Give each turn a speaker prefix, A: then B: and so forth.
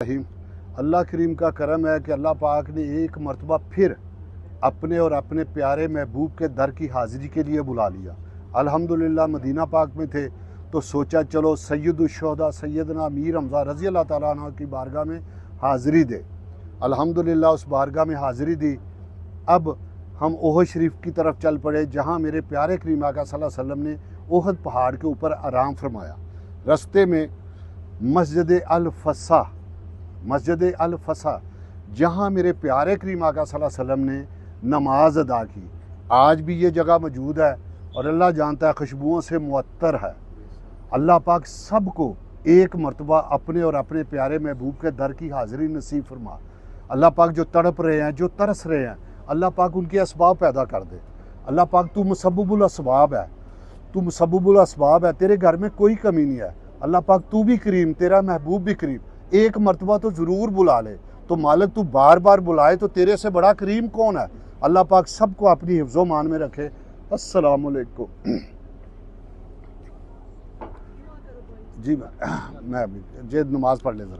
A: रहीम। अल्लाह करीम का करम है कि अल्लाह पाक ने एक मरतबा फिर अपने और अपने प्यारे महबूब के दर की हाज़िरी के लिए बुला लिया। अल्हम्दुलिल्लाह मदीना पाक में थे तो सोचा चलो सैयदुश्शुहदा सैयदना मीर हमज़ा रज़ी अल्लाह ताला अन्हु की बारगाह में हाज़िरी दे। अल्हम्दुलिल्लाह उस बारगाह में हाज़िरी दी। अब हम ओहद शरीफ की तरफ चल पड़े जहाँ मेरे प्यारे करीम आका सल्लल्लाहु अलैहि वसल्लम ने ओहद पहाड़ के ऊपर आराम फरमाया। रस्ते में मस्जिद अल फसा जहाँ मेरे प्यारे करीम आका सल्लल्लाहु अलैहि वसल्लम ने नमाज अदा की, आज भी ये जगह मौजूद है और अल्लाह जानता है खुशबुओं से मुअत्तर है। अल्लाह पाक सबको एक मरतबा अपने और अपने प्यारे महबूब के दर की हाज़िरी नसीब फरमा। अल्लाह पाक जो तड़प रहे हैं, जो तरस रहे हैं, अल्लाह पाक उनके असबाब पैदा कर दे। अल्लाह पाक तू मुसब्बिबुल असबाब है, तू मुसब्बिबुल असबाब है, तेरे घर में कोई कमी नहीं है। अल्लाह पाक तू भी करीम, तेरा महबूब भी करीम, एक मरतबा तो ज़रूर बुला ले। तो मालिक तू बार बार बुलाए तो तेरे से बड़ा करीम कौन है। अल्लाह पाक सबको अपनी हिफ्ज़ो मान में रखे। अस्सलामु अलैकुम। जी मैं अभी जे नमाज़ पढ़ ले ज़रा।